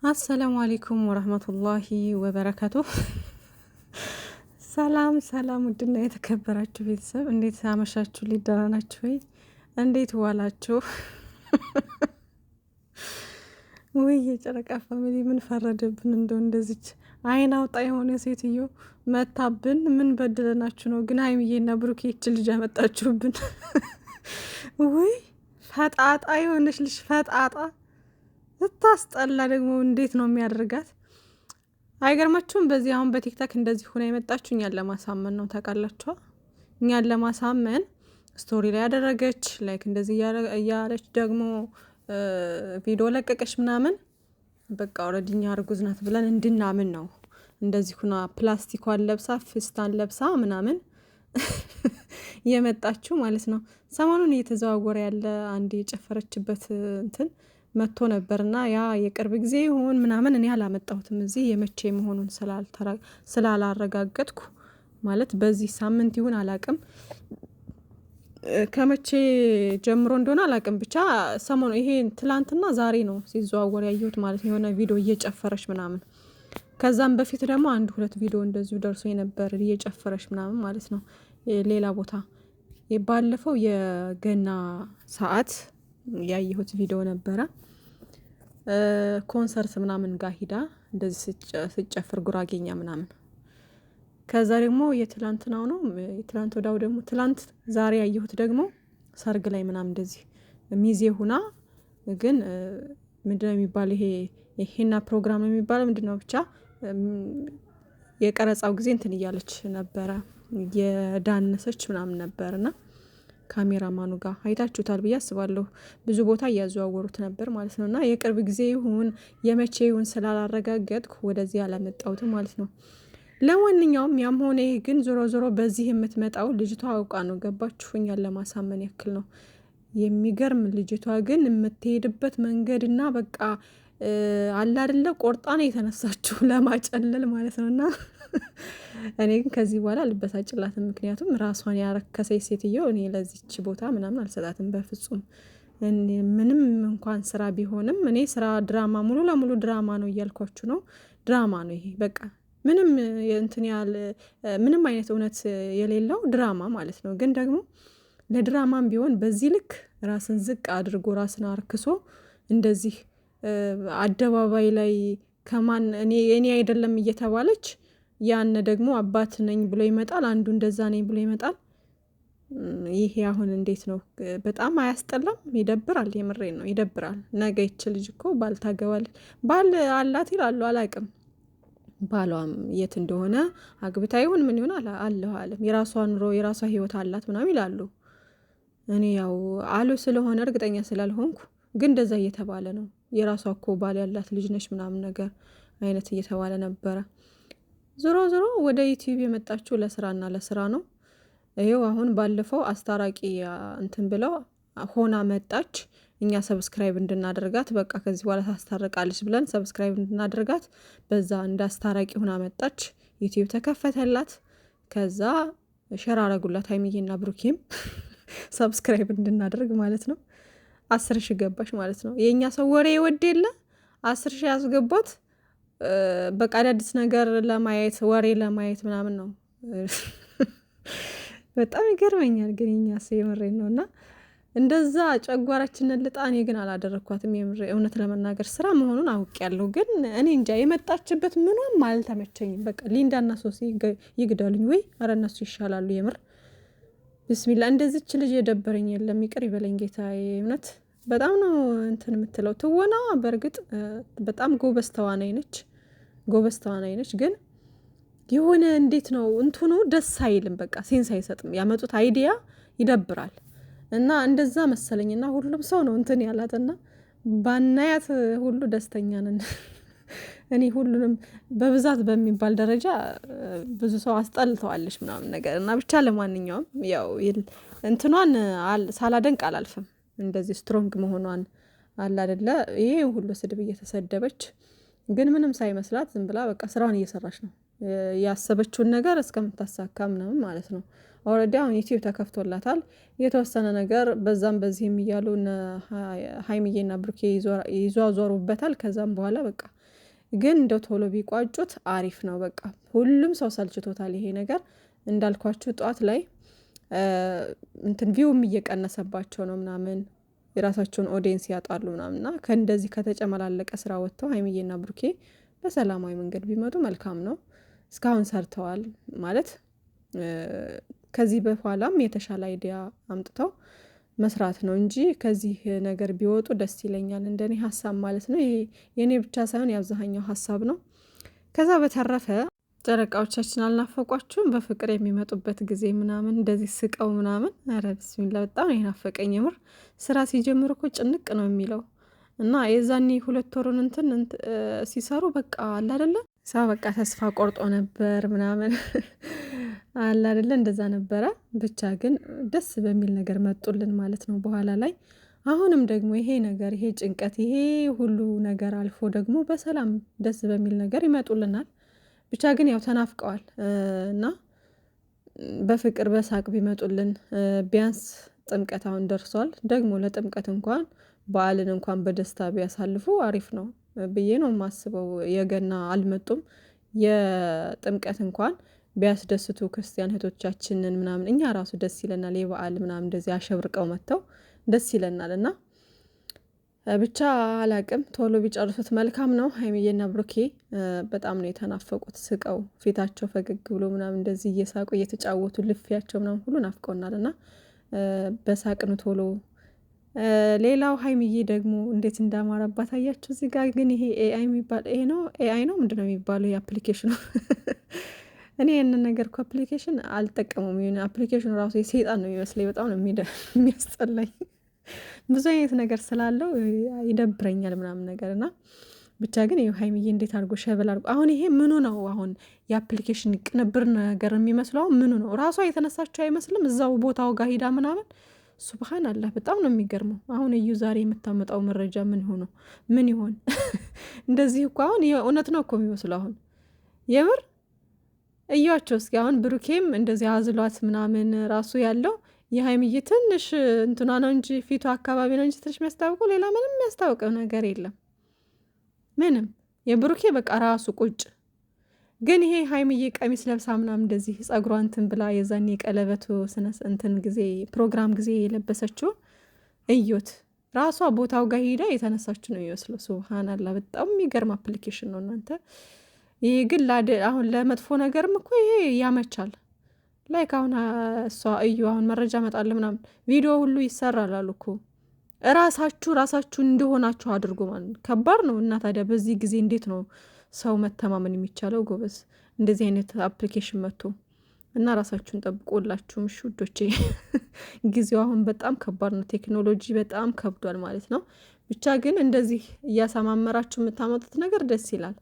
አሰላሙ አለይኩም ወራህመቱላሂ ወበረካቱ። ሰላም ሰላም፣ ውድና የተከበራችሁ ቤተሰብ እንዴት አመሻችሁ? ሊደራ ናችሁ ወይ? እንዴት ዋላችሁ? ወይ የጨረቃ ፋሚሊ ምን ፈረደብን? እንደዚች አይን አውጣ የሆነ ሴትዮ መታብን። ምን በድለናችሁ ነው ግን ሀይሚዬና ብሩኬ ልጅ ያመጣችሁብን? ወይ ፈጣጣ የሆነች ልጅ ፈጣጣ ስታስጠላ ደግሞ እንዴት ነው የሚያደርጋት? አይገርማችሁም? በዚህ አሁን በቲክታክ እንደዚህ ሆነ የመጣችሁ እኛን ለማሳመን ነው ታውቃላችኋ። እኛን ለማሳመን ስቶሪ ላይ ያደረገች ላይክ እንደዚህ እያለች ደግሞ ቪዲዮ ለቀቀች ምናምን። በቃ ኦልሬዲ እኛ እርጉዝ ናት ብለን እንድናምን ነው እንደዚህ ሁና ፕላስቲኳን ለብሳ ፍስታን ለብሳ ምናምን የመጣችሁ ማለት ነው። ሰሞኑን እየተዘዋወረ ያለ አንድ የጨፈረችበት እንትን መጥቶ ነበርና ያ የቅርብ ጊዜ ይሁን ምናምን እኔ አላመጣሁትም እዚህ የመቼ መሆኑን ስላላረጋገጥኩ ማለት በዚህ ሳምንት ይሁን አላቅም፣ ከመቼ ጀምሮ እንደሆነ አላቅም። ብቻ ሰሞኑ ይሄ ትላንትና ዛሬ ነው ሲዘዋወር ያየሁት ማለት ነው፣ የሆነ ቪዲዮ እየጨፈረች ምናምን። ከዛም በፊት ደግሞ አንድ ሁለት ቪዲዮ እንደዚሁ ደርሶ የነበር እየጨፈረች ምናምን ማለት ነው ሌላ ቦታ። ባለፈው የገና ሰዓት ያየሁት ቪዲዮ ነበረ፣ ኮንሰርት ምናምን ጋር ሂዳ እንደዚህ ስጨፍር ጉራጌኛ ምናምን። ከዛ ደግሞ የትላንትናው ነው የትላንት ወዳው ደግሞ ትላንት ዛሬ ያየሁት ደግሞ ሰርግ ላይ ምናምን እንደዚህ ሚዜ ሁና፣ ግን ምንድነው የሚባል ይሄና ፕሮግራም ነው የሚባለው ምንድነው ብቻ የቀረጻው ጊዜ እንትን እያለች ነበረ የዳነሰች ምናምን ነበርና ካሜራማኑ ጋር አይታችሁታል ብዬ አስባለሁ። ብዙ ቦታ እያዘዋወሩት ነበር ማለት ነው። እና የቅርብ ጊዜ ይሁን የመቼ ይሁን ስላላረጋገጥኩ ወደዚህ አላመጣሁትም ማለት ነው። ለማንኛውም ያም ሆነ ይህ ግን ዞሮ ዞሮ በዚህ የምትመጣው ልጅቷ አውቃ ነው። ገባችሁ? እኛን ለማሳመን ያክል ነው። የሚገርም ልጅቷ ግን የምትሄድበት መንገድና በቃ አለ አይደለ ቆርጣ ነው የተነሳችው ለማጨለል ማለት ነውና እኔ ግን ከዚህ በኋላ ልበሳጭላትም። ምክንያቱም ራሷን ያረከሰች ሴትዮ እኔ ለዚች ቦታ ምናምን አልሰጣትም በፍጹም። ምንም እንኳን ስራ ቢሆንም እኔ ስራ ድራማ ሙሉ ለሙሉ ድራማ ነው እያልኳችሁ ነው። ድራማ ነው ይሄ በቃ ምንም እንትን ያለ ምንም አይነት እውነት የሌለው ድራማ ማለት ነው። ግን ደግሞ ለድራማም ቢሆን በዚህ ልክ ራስን ዝቅ አድርጎ ራስን አርክሶ እንደዚህ አደባባይ ላይ ከማን እኔ አይደለም እየተባለች ያን ደግሞ አባት ነኝ ብሎ ይመጣል፣ አንዱ እንደዛ ነኝ ብሎ ይመጣል። ይሄ አሁን እንዴት ነው? በጣም አያስጠላም? ይደብራል። የምሬን ነው ይደብራል። ነገ ይች ልጅ እኮ ባል ታገባለች። ባል አላት ይላሉ፣ አላቅም ባሏም የት እንደሆነ አግብታ ይሁን ምን ይሆን አለሁ አለም የራሷ ኑሮ የራሷ ህይወት አላት ምናምን ይላሉ። እኔ ያው አሉ ስለሆነ እርግጠኛ ስላልሆንኩ ግን እንደዛ እየተባለ ነው። የራሷ እኮ ባል ያላት ልጅ ነች ምናምን ነገር አይነት እየተባለ ነበረ። ዞሮ ዞሮ ወደ ዩቲዩብ የመጣችው ለስራና ለስራ ነው። ይኸው አሁን ባለፈው አስታራቂ እንትን ብለው ሆና መጣች። እኛ ሰብስክራይብ እንድናደርጋት በቃ ከዚህ በኋላ ታስታርቃለች ብለን ሰብስክራይብ እንድናደርጋት በዛ እንዳስታራቂ ሆና መጣች። ዩቲዩብ ተከፈተላት። ከዛ ሸር አረጉላት ሀይሚዬና ብሩኬም ሰብስክራይብ እንድናደርግ ማለት ነው። 10,000 ገባች ማለት ነው። የእኛ ሰው ወሬ ይወድ የለ 10,000 ያስገባት በቃ አዳዲስ ነገር ለማየት ወሬ ለማየት ምናምን ነው። በጣም ይገርመኛል ግን የኛ ሰው የምሬን ነው። እና እንደዛ ጨጓራችንን ልጣ። እኔ ግን አላደረኳትም የምሬ እውነት ለመናገር ስራ መሆኑን አውቄያለሁ። ግን እኔ እንጃ የመጣችበት ምንም አልተመቸኝም። በቃ ሊንዳና ሶሲ ይግደሉኝ ወይ ኧረ እነሱ ይሻላሉ የምር። ብስሚላ እንደዚች ልጅ የደበረኝ የለም። ይቅር ይበለኝ ጌታ። እውነት በጣም ነው እንትን የምትለው ትወና። በእርግጥ በጣም ጎበዝ ተዋናይ ነች። ግን የሆነ እንዴት ነው እንትኑ ደስ አይልም። በቃ ሴንስ አይሰጥም። ያመጡት አይዲያ ይደብራል። እና እንደዛ መሰለኝና ሁሉም ሰው ነው እንትን ያላትና ባናያት ሁሉ ደስተኛ ነን። እኔ ሁሉንም በብዛት በሚባል ደረጃ ብዙ ሰው አስጠልተዋለች ምናምን ነገር እና ብቻ ለማንኛውም ያው እንትኗን ሳላደንቅ አላልፍም። እንደዚህ ስትሮንግ መሆኗን አለ አይደለ ይሄ ሁሉ ስድብ እየተሰደበች ግን ምንም ሳይመስላት ዝም ብላ በቃ ስራውን እየሰራች ነው። ያሰበችውን ነገር እስከምታሳካ ምናምን ማለት ነው። ኦልሬዲ አሁን ዩቲዩብ ተከፍቶላታል። የተወሰነ ነገር በዛም በዚህም እያሉ ሀይሚዬና ብሩኬ ይዟዟሩበታል። ከዛም በኋላ በቃ ግን እንደው ቶሎ ቢቋጩት አሪፍ ነው። በቃ ሁሉም ሰው ሰልችቶታል ይሄ ነገር። እንዳልኳችሁ ጠዋት ላይ እንትን ቪውም እየቀነሰባቸው ነው ምናምን የራሳቸውን ኦዲየንስ ያጣሉ ምናምን እና ከእንደዚህ ከተጨመላለቀ ስራ ወጥተው ሀይሚዬና ብሩኬ በሰላማዊ መንገድ ቢመጡ መልካም ነው። እስካሁን ሰርተዋል ማለት ከዚህ በኋላም የተሻለ አይዲያ አምጥተው መስራት ነው እንጂ ከዚህ ነገር ቢወጡ ደስ ይለኛል፣ እንደኔ ሀሳብ ማለት ነው። ይሄ የኔ ብቻ ሳይሆን የአብዛኛው ሀሳብ ነው። ከዛ በተረፈ ጨረቃዎቻችን አልናፈቋችሁም? በፍቅር የሚመጡበት ጊዜ ምናምን እንደዚህ ስቀው ምናምን፣ ኧረ ብስሚላ በጣም ናፈቀኝ የምር። ስራ ሲጀምር እኮ ጭንቅ ነው የሚለው እና የዛኔ 2 ወሩን እንትን ሲሰሩ በቃ አለ አይደለ ሰው በቃ ተስፋ ቆርጦ ነበር ምናምን አለ አይደለ እንደዛ ነበረ። ብቻ ግን ደስ በሚል ነገር መጡልን ማለት ነው በኋላ ላይ። አሁንም ደግሞ ይሄ ነገር ይሄ ጭንቀት ይሄ ሁሉ ነገር አልፎ ደግሞ በሰላም ደስ በሚል ነገር ይመጡልናል። ብቻ ግን ያው ተናፍቀዋል እና በፍቅር በሳቅ ቢመጡልን ቢያንስ ጥምቀት አሁን ደርሷል። ደግሞ ለጥምቀት እንኳን በዓልን እንኳን በደስታ ቢያሳልፉ አሪፍ ነው ብዬ ነው የማስበው። የገና አልመጡም፣ የጥምቀት እንኳን ቢያስደስቱ ክርስቲያን እህቶቻችንን ምናምን እኛ ራሱ ደስ ይለናል። የበዓል ምናምን እንደዚህ አሸብርቀው መጥተው ደስ ይለናል እና ብቻ አላቅም ቶሎ ቢጨርሱት መልካም ነው። ሀይሚዬና ብሩኬ በጣም ነው የተናፈቁት። ስቀው ፊታቸው ፈገግ ብሎ ምናምን እንደዚህ እየሳቁ እየተጫወቱ ልፊያቸው ምናምን ሁሉ ናፍቀውናል እና በሳቅን ቶሎ። ሌላው ሀይሚዬ ደግሞ እንዴት እንዳማረባት አያችሁ። እዚህ ጋር ግን ይሄ ኤአይ የሚባል ይሄ ነው ኤአይ ነው ምንድነው የሚባለው የአፕሊኬሽኑ እኔ ያንን ነገር እኮ አፕሊኬሽን አልጠቀሙም። ይሄን አፕሊኬሽኑ ራሱ የሰይጣን ነው የሚመስለኝ። በጣም ነው የሚያስጠላኝ። ብዙ አይነት ነገር ስላለው ይደብረኛል ምናምን ነገር እና ብቻ ግን ይሄ ሀይሚዬ እንዴት አድርጎ ሸበል አድርጎ አሁን ይሄ ምኑ ነው አሁን የአፕሊኬሽን ቅንብር ነገር የሚመስለው ምኑ ነው? ራሷ የተነሳቸው አይመስልም እዛው ቦታው ጋር ሂዳ ምናምን ሱብሃን አላህ በጣም ነው የሚገርመው። አሁን እዩ ዛሬ የምታመጣው መረጃ ምን ይሆን? እንደዚህ እኮ አሁን እውነት ነው እኮ የሚመስለው። አሁን የምር እያቸው እስኪ አሁን ብሩኬም እንደዚህ አዝሏት ምናምን ራሱ ያለው የሀይሚዬ ትንሽ እንትኗ ነው እንጂ ፊቱ አካባቢ ነው እንጂ ትንሽ የሚያስታውቀው ሌላ ምንም የሚያስታውቀው ነገር የለም። ምንም የብሩኬ በቃ ራሱ ቁጭ። ግን ይሄ ሀይሚዬ ቀሚስ ለብሳ ምናምን እንደዚህ ጸጉሯ እንትን ብላ የዛኔ የቀለበቱ እንትን ጊዜ ፕሮግራም ጊዜ የለበሰችው እዩት። ራሷ ቦታው ጋር ሄዳ የተነሳችው ነው የሚመስለው። ሱብሃንአላህ በጣም የሚገርም አፕሊኬሽን ነው እናንተ። ይሄ ግን አሁን ለመጥፎ ነገርም እኮ ይሄ ያመቻል። ላይክ አሁን እሷ እዩ አሁን መረጃ መጣለ ምናምን ቪዲዮ ሁሉ ይሰራል አሉ እኮ ራሳችሁ እንደሆናችሁ አድርጎ ማለት ከባድ ነው። እና ታዲያ በዚህ ጊዜ እንዴት ነው ሰው መተማመን የሚቻለው? ጎበዝ እንደዚህ አይነት አፕሊኬሽን መጥቶ እና ራሳችሁን ጠብቆላችሁ ምሽ ውዶቼ። ጊዜው አሁን በጣም ከባድ ነው። ቴክኖሎጂ በጣም ከብዷል ማለት ነው። ብቻ ግን እንደዚህ እያሰማመራችሁ የምታመጡት ነገር ደስ ይላል።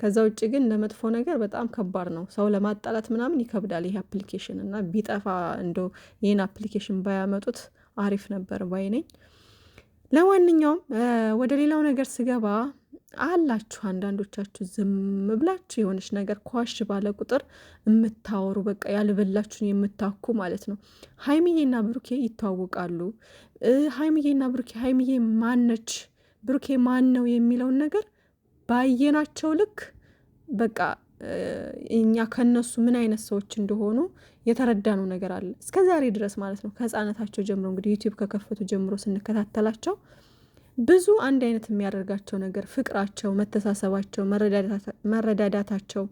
ከዛ ውጭ ግን ለመጥፎ ነገር በጣም ከባድ ነው። ሰው ለማጣላት ምናምን ይከብዳል ይሄ አፕሊኬሽን እና ቢጠፋ እንደው ይህን አፕሊኬሽን ባያመጡት አሪፍ ነበር ባይ ነኝ። ለማንኛውም ወደ ሌላው ነገር ስገባ አላችሁ አንዳንዶቻችሁ ዝም ብላችሁ የሆነች ነገር ኳሽ ባለ ቁጥር የምታወሩ በቃ ያልበላችሁን የምታኩ ማለት ነው። ሀይሚዬና ብሩኬ ይተዋወቃሉ። ሀይሚዬና ብሩኬ ሀይሚዬ ማነች ብሩኬ ማን ነው የሚለውን ነገር ባየናቸው ልክ በቃ እኛ ከነሱ ምን አይነት ሰዎች እንደሆኑ የተረዳነው ነገር አለ እስከ ዛሬ ድረስ ማለት ነው። ከህፃነታቸው ጀምሮ እንግዲህ ዩቲዩብ ከከፈቱ ጀምሮ ስንከታተላቸው ብዙ አንድ አይነት የሚያደርጋቸው ነገር ፍቅራቸው፣ መተሳሰባቸው፣ መረዳዳታቸው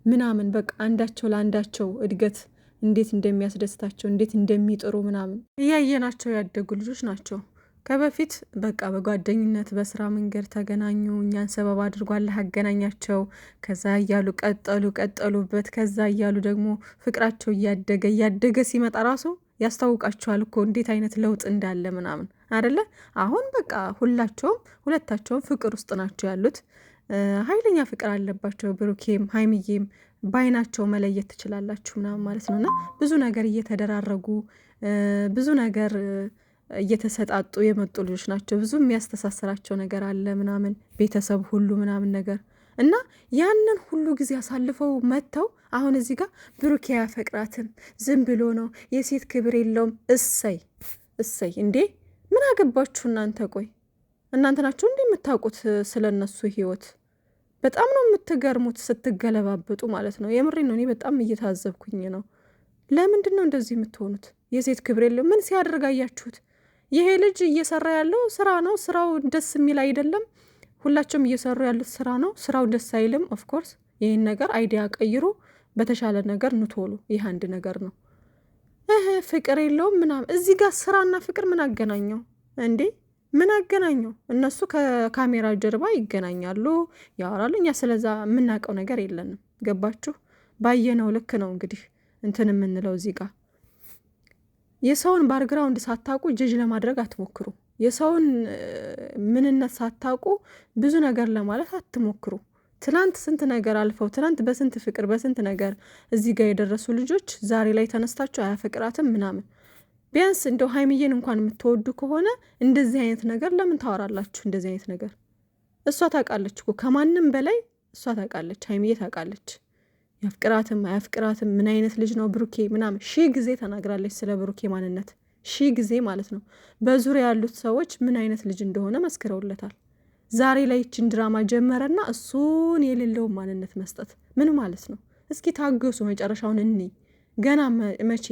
ምናምን በቃ አንዳቸው ለአንዳቸው እድገት እንዴት እንደሚያስደስታቸው እንዴት እንደሚጥሩ ምናምን እያየናቸው ያደጉ ልጆች ናቸው። ከበፊት በቃ በጓደኝነት በስራ መንገድ ተገናኙ። እኛን ሰበብ አድርጎ አላህ አገናኛቸው። ከዛ እያሉ ቀጠሉበት። ከዛ እያሉ ደግሞ ፍቅራቸው እያደገ ሲመጣ ራሱ ያስታውቃቸዋል እኮ እንዴት አይነት ለውጥ እንዳለ ምናምን አይደለ? አሁን በቃ ሁለታቸውም ፍቅር ውስጥ ናቸው ያሉት። ኃይለኛ ፍቅር አለባቸው። ብሩኬም ሀይሚዬም ባይናቸው መለየት ትችላላችሁ ምናምን ማለት ነው። እና ብዙ ነገር እየተደራረጉ ብዙ ነገር እየተሰጣጡ የመጡ ልጆች ናቸው። ብዙ የሚያስተሳስራቸው ነገር አለ ምናምን ቤተሰብ ሁሉ ምናምን ነገር እና ያንን ሁሉ ጊዜ አሳልፈው መጥተው አሁን እዚህ ጋር ብሩኬ አያፈቅራትም፣ ዝም ብሎ ነው፣ የሴት ክብር የለውም። እሰይ እሰይ! እንዴ ምን አገባችሁ እናንተ? ቆይ እናንተ ናችሁ እንዴ የምታውቁት ስለ እነሱ ህይወት? በጣም ነው የምትገርሙት ስትገለባበጡ ማለት ነው። የምሬ ነው። እኔ በጣም እየታዘብኩኝ ነው። ለምንድን ነው እንደዚህ የምትሆኑት? የሴት ክብር የለውም። ምን ሲያደርግ አያችሁት? ይሄ ልጅ እየሰራ ያለው ስራ ነው። ስራው ደስ የሚል አይደለም። ሁላቸውም እየሰሩ ያሉት ስራ ነው። ስራው ደስ አይልም። ኦፍኮርስ ይህን ነገር አይዲያ ቀይሩ፣ በተሻለ ነገር ንቶሉ። ይህ አንድ ነገር ነው። ፍቅር የለውም ምናምን። እዚህ ጋር ስራና ፍቅር ምን አገናኘው እንዴ? ምን አገናኘው? እነሱ ከካሜራ ጀርባ ይገናኛሉ፣ ያወራሉ። እኛ ስለዛ የምናውቀው ነገር የለንም። ገባችሁ? ባየነው ልክ ነው እንግዲህ እንትን የምንለው። እዚህ ጋር የሰውን ባክግራውንድ ሳታውቁ ጀጅ ለማድረግ አትሞክሩ። የሰውን ምንነት ሳታውቁ ብዙ ነገር ለማለት አትሞክሩ። ትናንት ስንት ነገር አልፈው ትናንት በስንት ፍቅር በስንት ነገር እዚህ ጋር የደረሱ ልጆች ዛሬ ላይ ተነስታችሁ አያፈቅራትም ምናምን። ቢያንስ እንደው ሀይሚዬን እንኳን የምትወዱ ከሆነ እንደዚህ አይነት ነገር ለምን ታወራላችሁ? እንደዚህ አይነት ነገር እሷ ታውቃለች እኮ ከማንም በላይ እሷ ታውቃለች። ሀይሚዬ ታውቃለች። ያፍቅራትም አያፍቅራትም ምን አይነት ልጅ ነው ብሩኬ ምናምን ሺህ ጊዜ ተናግራለች ስለ ብሩኬ ማንነት፣ ሺህ ጊዜ ማለት ነው። በዙሪያ ያሉት ሰዎች ምን አይነት ልጅ እንደሆነ መስክረውለታል። ዛሬ ላይ ይችን ድራማ ጀመረና እሱን የሌለውን ማንነት መስጠት ምን ማለት ነው? እስኪ ታገሱ፣ መጨረሻውን እኔ ገና መቼ።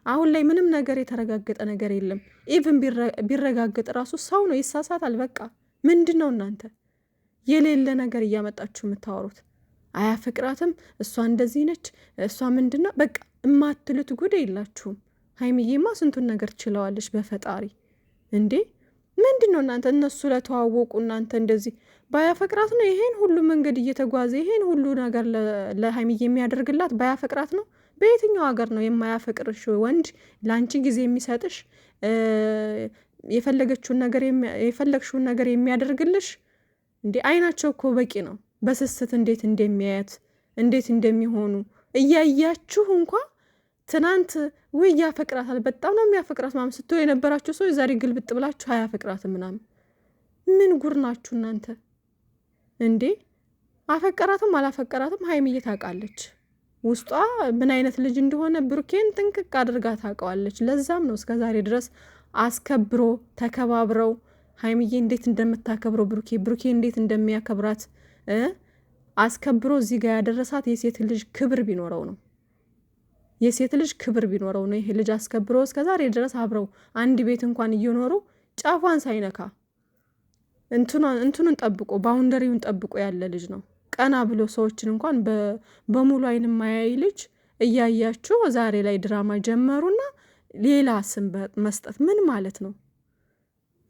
አሁን ላይ ምንም ነገር የተረጋገጠ ነገር የለም። ኢቭን ቢረጋገጥ ራሱ ሰው ነው፣ ይሳሳታል። በቃ ምንድን ነው እናንተ የሌለ ነገር እያመጣችሁ የምታወሩት? አያፈቅራትም፣ እሷ እንደዚህ ነች፣ እሷ ምንድን ነው በቃ እማትሉት ጉድ የላችሁም። ሀይሚዬማ ስንቱን ነገር ችለዋለች በፈጣሪ እንዴ። ምንድን ነው እናንተ እነሱ ለተዋወቁ እናንተ እንደዚህ ባያፈቅራት ነው ይሄን ሁሉ መንገድ እየተጓዘ ይሄን ሁሉ ነገር ለሀይሚዬ የሚያደርግላት? ባያፈቅራት ነው? በየትኛው ሀገር ነው የማያፈቅርሽ ወንድ ለአንቺ ጊዜ የሚሰጥሽ የፈለግሽውን ነገር የሚያደርግልሽ? እንዴ አይናቸው እኮ በቂ ነው። በስስት እንዴት እንደሚያያት እንዴት እንደሚሆኑ እያያችሁ እንኳ ትናንት ውይ ያፈቅራታል በጣም ነው የሚያፈቅራት ምናምን ስትሉ የነበራችሁ ሰዎች ዛሬ ግልብጥ ብላችሁ አያፈቅራትም ምናምን። ምን ጉር ናችሁ እናንተ እንዴ? አፈቀራትም አላፈቀራትም ሀይሚዬ ታውቃለች። ውስጧ ምን አይነት ልጅ እንደሆነ ብሩኬን ጥንቅቅ አድርጋ ታውቀዋለች። ለዛም ነው እስከዛሬ ድረስ አስከብሮ ተከባብረው ሀይሚዬ እንዴት እንደምታከብረው ብሩኬ እንዴት እንደሚያከብራት አስከብሮ እዚህ ጋር ያደረሳት የሴት ልጅ ክብር ቢኖረው ነው። የሴት ልጅ ክብር ቢኖረው ነው ይሄ ልጅ አስከብሮ እስከዛሬ ድረስ አብረው አንድ ቤት እንኳን እየኖሩ ጫፏን ሳይነካ እንትኑን ጠብቆ ባውንደሪውን ጠብቆ ያለ ልጅ ነው። ቀና ብሎ ሰዎችን እንኳን በሙሉ አይን ማያይ ልጅ እያያችሁ ዛሬ ላይ ድራማ ጀመሩና ሌላ ስም መስጠት ምን ማለት ነው?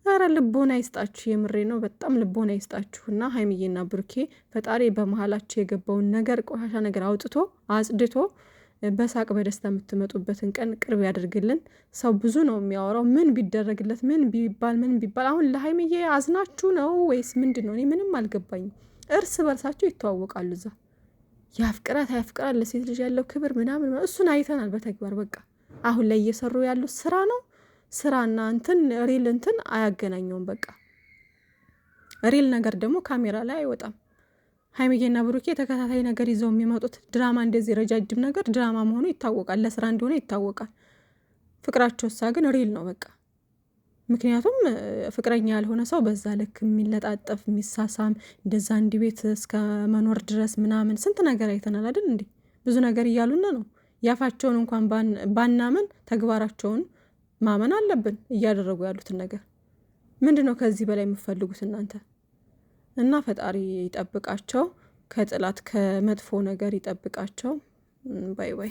ኧረ ልቦና ይስጣችሁ። የምሬ ነው። በጣም ልቦና ይስጣችሁና ሀይሚዬና ብሩኬ ፈጣሪ በመሀላቸው የገባውን ነገር ቆሻሻ ነገር አውጥቶ አጽድቶ በሳቅ በደስታ የምትመጡበትን ቀን ቅርብ ያደርግልን። ሰው ብዙ ነው የሚያወራው። ምን ቢደረግለት ምን ቢባል አሁን ለሀይሚዬ አዝናችሁ ነው ወይስ ምንድን ነው? እኔ ምንም አልገባኝም። እርስ በርሳቸው ይተዋወቃሉ። እዛ ያፍቅራት አያፍቅራት ለሴት ልጅ ያለው ክብር ምናምን እሱን አይተናል በተግባር። በቃ አሁን ላይ እየሰሩ ያሉት ስራ ነው። ስራና ሪል አያገናኘውም። በቃ ሪል ነገር ደግሞ ካሜራ ላይ አይወጣም። ሀይሚዬና ብሩኬ ተከታታይ ነገር ይዘው የሚመጡት ድራማ እንደዚህ ረጃጅም ነገር ድራማ መሆኑ ይታወቃል። ለስራ እንደሆነ ይታወቃል። ፍቅራቸው እሳ ግን ሪል ነው በቃ። ምክንያቱም ፍቅረኛ ያልሆነ ሰው በዛ ልክ የሚለጣጠፍ የሚሳሳም እንደዛ እንዲ ቤት እስከ መኖር ድረስ ምናምን ስንት ነገር አይተናል አይደል እንዴ? ብዙ ነገር እያሉን ነው። ያፋቸውን እንኳን ባናምን ተግባራቸውን ማመን አለብን። እያደረጉ ያሉትን ነገር ምንድን ነው ከዚህ በላይ የምትፈልጉት እናንተ? እና ፈጣሪ ይጠብቃቸው፣ ከጥላት ከመጥፎ ነገር ይጠብቃቸው። ባይ ባይ።